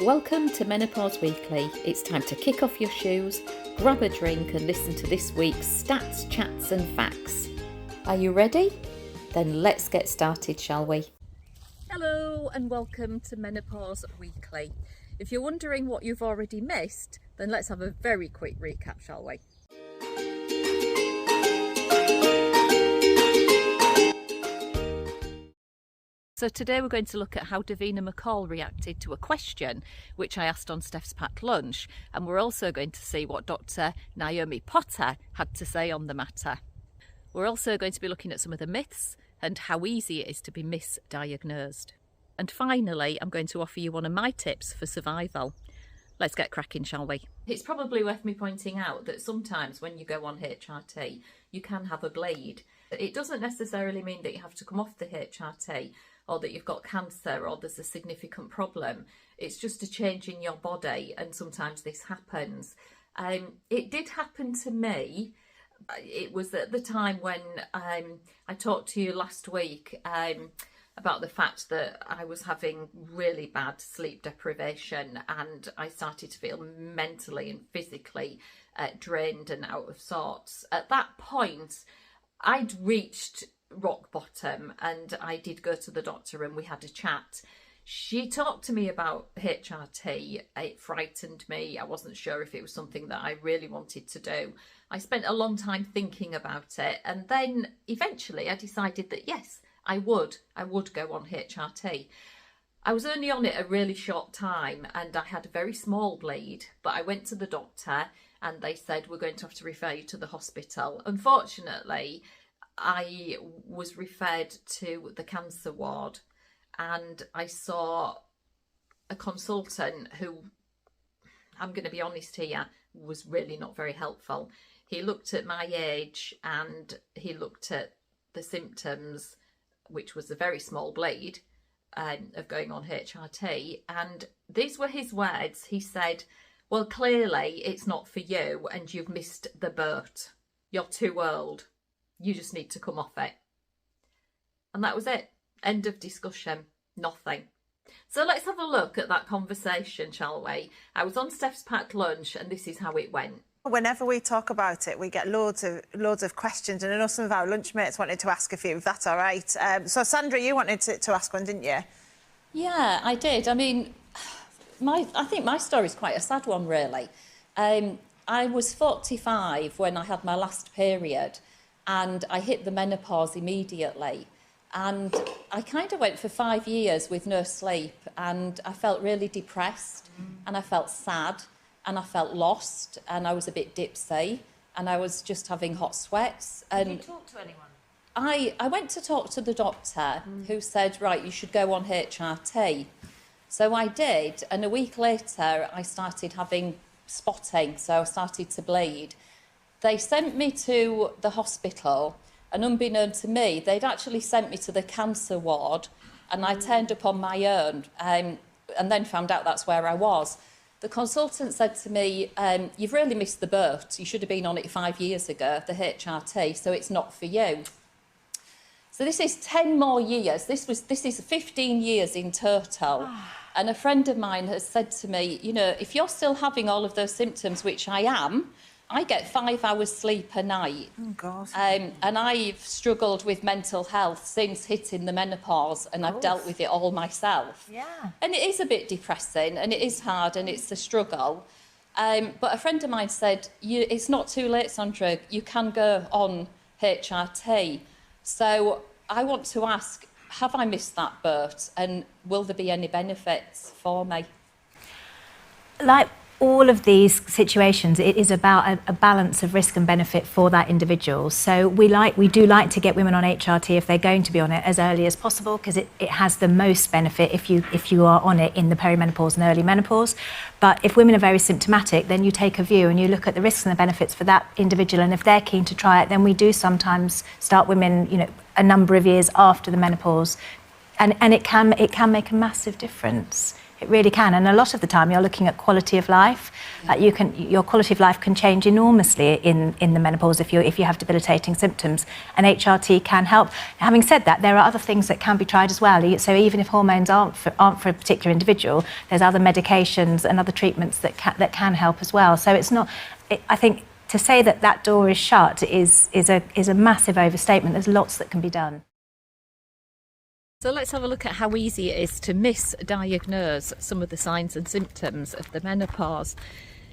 Welcome to Menopause Weekly. It's time to kick off your shoes, grab a drink and listen to this week's stats, chats and facts. Are you ready? Then let's get started, shall we? Hello and welcome to Menopause Weekly. If you're wondering what you've already missed, then let's have a very quick recap, shall we? So today we're going to look at how Davina McCall reacted to a question which I asked on Steph's packed lunch, and we're also going to see what Dr. Naomi Potter had to say on the matter. We're also going to be looking at some of the myths and how easy it is to be misdiagnosed. And finally, I'm going to offer you one of my tips for survival. Let's get cracking, shall we? It's probably worth me pointing out that sometimes when you go on HRT, you can have a bleed. It doesn't necessarily mean that you have to come off the HRT or that you've got cancer or there's a significant problem. It's just a change in your body, and sometimes this happens. It did happen to me. It was at the time when I talked to you last week about the fact that I was having really bad sleep deprivation, and I started to feel mentally and physically drained and out of sorts. At that point, I'd reached rock bottom and I did go to the doctor and we had a chat. She talked to me about HRT. It frightened me. I wasn't sure if it was something that I really wanted to do. I spent a long time thinking about it, and then eventually I decided that yes, I would go on HRT. I was only on it a really short time and I had a very small bleed, but I went to the doctor and they said, we're going to have to refer you to the hospital. Unfortunately, I was referred to the cancer ward, and I saw a consultant who, I'm going to be honest here, was really not very helpful. He looked at my age and he looked at the symptoms, which was a very small bleed of going on HRT, and these were his words. He said, well, clearly it's not for you and you've missed the boat. You're too old. You just need to come off it. And that was it. End of discussion. Nothing. So let's have a look at that conversation, shall we? I was on Steph's packed lunch and this is how it went. Whenever we talk about it, we get loads of questions, and I know some of our lunch mates wanted to ask a few, if that's all right. So Sandra, you wanted to ask one, didn't you? Yeah, I did. I mean, I think my story's quite a sad one, really. I was 45 when I had my last period, and I hit the menopause immediately. And I kind of went for 5 years with no sleep, and I felt really depressed, and I felt sad, and I felt lost, and I was a bit dipsy, and I was just having hot sweats. And did you talk to anyone? I went to talk to the doctor, who said, right, you should go on HRT. So I did, and a week later I started having spotting, so I started to bleed. They sent me to the hospital, and unbeknown to me, they'd actually sent me to the cancer ward, and I turned up on my own, and then found out that's where I was. The consultant said to me, you've really missed the boat. You should have been on it 5 years ago, the HRT, so it's not for you. So this is 10 more years. This is 15 years in total. And a friend of mine has said to me, you know, if you're still having all of those symptoms, which I am, I get 5 hours sleep a night. Oh, God. And I've struggled with mental health since hitting the menopause, and I've dealt with it all myself. Yeah. And it is a bit depressing, and it is hard, and it's a struggle. But a friend of mine said, it's not too late, Sandra. You can go on HRT. So I want to ask, have I missed that boat, and will there be any benefits for me? Like all of these situations, it is about a balance of risk and benefit for that individual. So we do like to get women on HRT if they're going to be on it as early as possible, because it has the most benefit if you are on it in the perimenopause and early menopause. But if women are very symptomatic, then you take a view and you look at the risks and the benefits for that individual, and if they're keen to try it, then we do sometimes start women, you know, a number of years after the menopause, and it can make a massive difference It really can, and a lot of the time you're looking at quality of life. Your quality of life can change enormously in the menopause if you have debilitating symptoms, and HRT can help. Having said that, there are other things that can be tried as well. So even if hormones aren't for a particular individual, there's other medications and other treatments that can help as well. So it's not. I think to say that door is shut is a massive overstatement. There's lots that can be done. So let's have a look at how easy it is to misdiagnose some of the signs and symptoms of the menopause.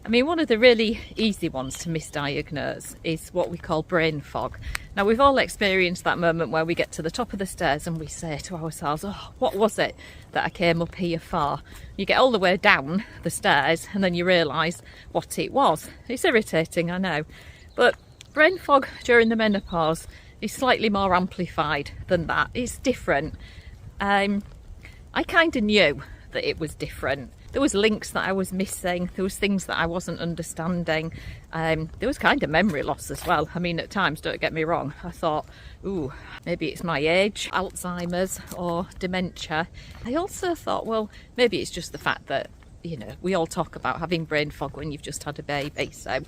I mean, one of the really easy ones to misdiagnose is what we call brain fog. Now, we've all experienced that moment where we get to the top of the stairs and we say to ourselves, oh, what was it that I came up here for? You get all the way down the stairs and then you realise what it was. It's irritating, I know. But brain fog during the menopause is slightly more amplified than that. It's different. I kind of knew that it was different. There was links that I was missing. There was things that I wasn't understanding. There was kind of memory loss as well. I mean, at times, don't get me wrong, I thought, ooh, maybe it's my age, Alzheimer's or dementia. I also thought, well, maybe it's just the fact that, you know, we all talk about having brain fog when you've just had a baby. So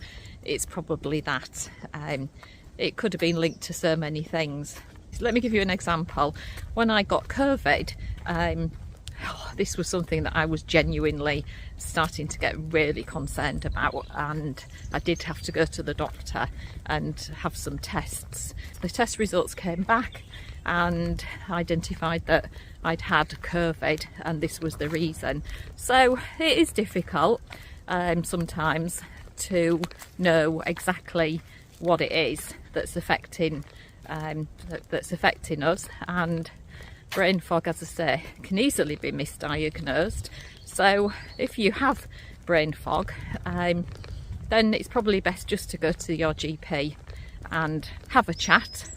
it's probably that. It could have been linked to so many things. Let me give you an example. When I got COVID, this was something that I was genuinely starting to get really concerned about, and I did have to go to the doctor and have some tests. The test results came back and identified that I'd had COVID, and this was the reason. So it is difficult sometimes to know exactly what it is that's affecting us, and brain fog, as I say, can easily be misdiagnosed. So if you have brain fog, then it's probably best just to go to your GP and have a chat.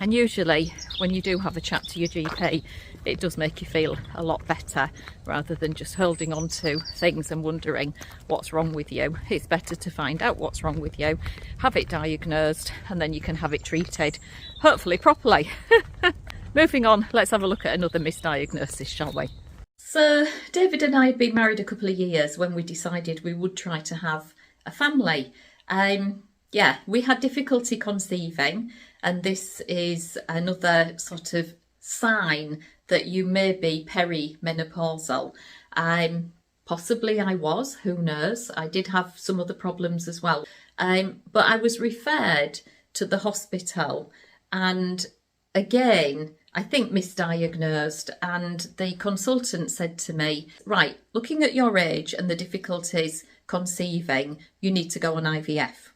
And usually when you do have a chat to your GP, it does make you feel a lot better rather than just holding on to things and wondering what's wrong with you. It's better to find out what's wrong with you, have it diagnosed, and then you can have it treated, hopefully properly. Moving on, let's have a look at another misdiagnosis, shall we? So David and I had been married a couple of years when we decided we would try to have a family. We had difficulty conceiving, and this is another sort of sign that you may be perimenopausal. Possibly I was, who knows? I did have some other problems as well. But I was referred to the hospital, and again, I think misdiagnosed, and the consultant said to me, right, looking at your age and the difficulties conceiving, you need to go on IVF.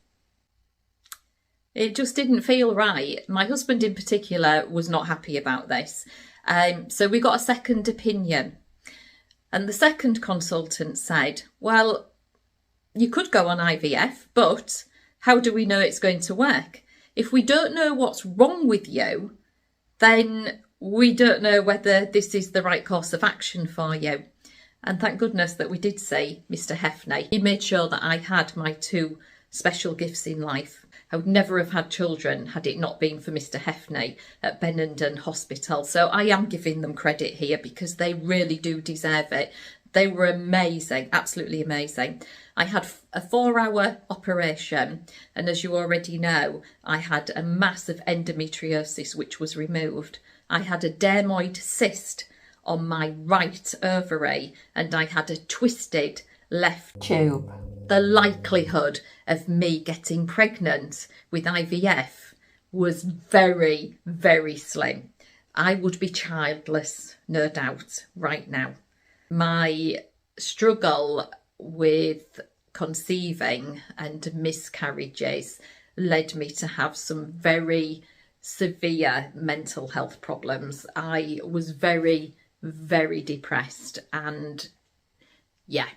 It just didn't feel right. My husband in particular was not happy about this. So we got a second opinion. And the second consultant said, well, you could go on IVF, but how do we know it's going to work? If we don't know what's wrong with you, then we don't know whether this is the right course of action for you. And thank goodness that we did see Mr. Hefney. He made sure that I had my two special gifts in life. I would never have had children had it not been for Mr. Hefney at Benenden Hospital. So I am giving them credit here because they really do deserve it. They were amazing, absolutely amazing. I had a 4-hour operation, and as you already know, I had a massive endometriosis which was removed. I had a dermoid cyst on my right ovary, and I had a twisted left tube. The likelihood of me getting pregnant with IVF was very, very slim. I would be childless, no doubt, right now. My struggle with conceiving and miscarriages led me to have some very severe mental health problems. I was very, very depressed, and yeah,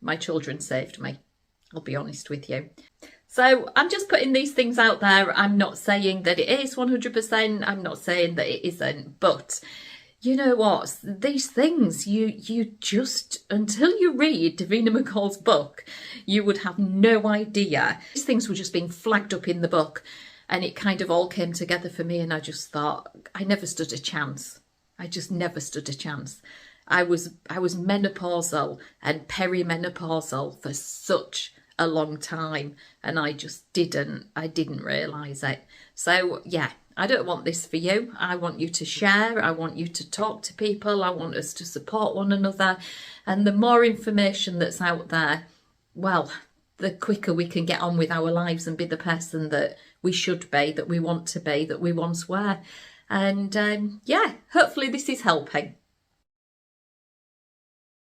my children saved me. I'll be honest with you. So I'm just putting these things out there. I'm not saying that it is 100%. I'm not saying that it isn't. But you know what? These things, you just, until you read Davina McCall's book, you would have no idea. These things were just being flagged up in the book, and it kind of all came together for me, and I just thought, I never stood a chance. I just never stood a chance. I was menopausal and perimenopausal for such a long time, and I didn't realise it. So yeah, I don't want this for you. I want you to share. I want you to talk to people. I want us to support one another. And the more information that's out there, well, the quicker we can get on with our lives and be the person that we should be, that we want to be, that we once were. And yeah, hopefully this is helping.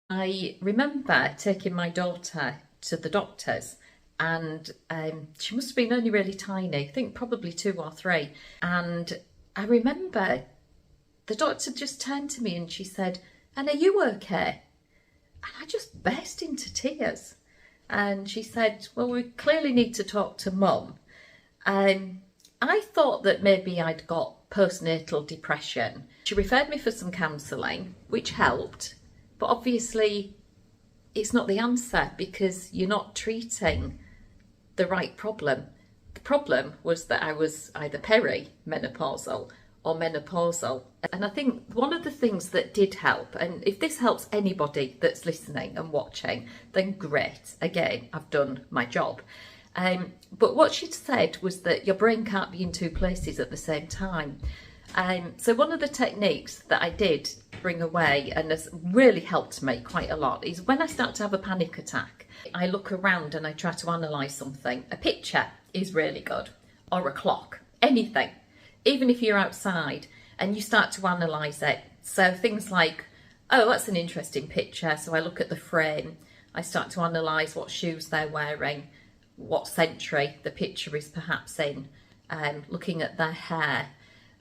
I remember taking my daughter to the doctors, and she must have been only really tiny, I think probably 2 or 3. And I remember the doctor just turned to me and she said, "And are you okay?" And I just burst into tears. And she said, "Well, we clearly need to talk to Mum." I thought that maybe I'd got postnatal depression. She referred me for some counselling, which helped, but obviously it's not the answer because you're not treating the right problem. The problem was that I was either perimenopausal or menopausal. And I think one of the things that did help, and if this helps anybody that's listening and watching, then great. Again, I've done my job. But what she'd said was that your brain can't be in 2 places at the same time. So one of the techniques that I did bring away and has really helped me quite a lot is when I start to have a panic attack, I look around and I try to analyse something. A picture is really good, or a clock, anything, even if you're outside and you start to analyse it. So things like, oh, that's an interesting picture. So I look at the frame, I start to analyse what shoes they're wearing, what century the picture is perhaps in, looking at their hair.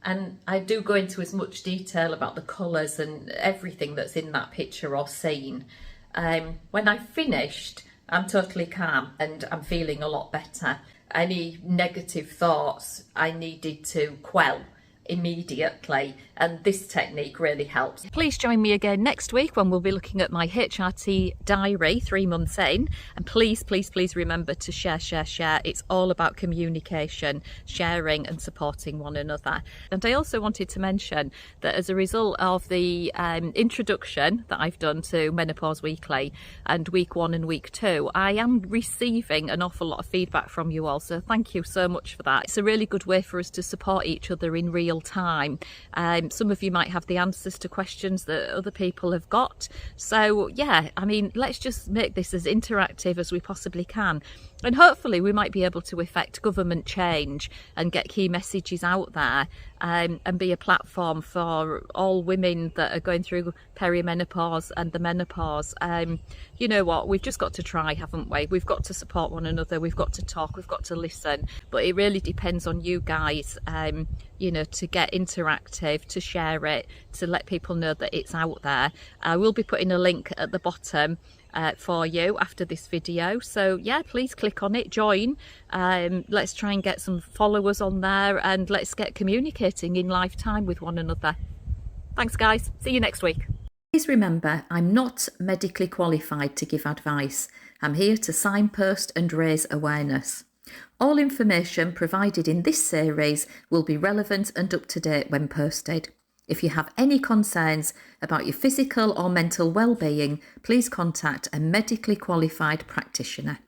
And I do go into as much detail about the colours and everything that's in that picture or scene. When I've finished, I'm totally calm and I'm feeling a lot better. Any negative thoughts I needed to quell immediately, and this technique really helps. Please join me again next week when we'll be looking at my HRT diary 3 months in, and please remember to share. It's all about communication, sharing and supporting one another. And I also wanted to mention that as a result of the introduction that I've done to Menopause Weekly and week 1 and week 2, I am receiving an awful lot of feedback from you all, so thank you so much for that. It's a really good way for us to support each other in real time. Some of you might have the answers to questions that other people have got. So yeah, I mean, let's just make this as interactive as we possibly can. And hopefully we might be able to effect government change and get key messages out there, and be a platform for all women that are going through perimenopause and the menopause. You know what, we've just got to try, haven't we? We've got to support one another, we've got to talk, we've got to listen. But it really depends on you guys, you know, to get interactive, to share it, to let people know that it's out there. I will be putting a link at the bottom for you after this video, so yeah, please click on it, join. Let's try and get some followers on there, and let's get communicating in lifetime with one another. Thanks guys, see you next week. Please remember, I'm not medically qualified to give advice. I'm here to signpost and raise awareness. All information provided in this series will be relevant and up to date when posted. If you have any concerns about your physical or mental well-being, please contact a medically qualified practitioner.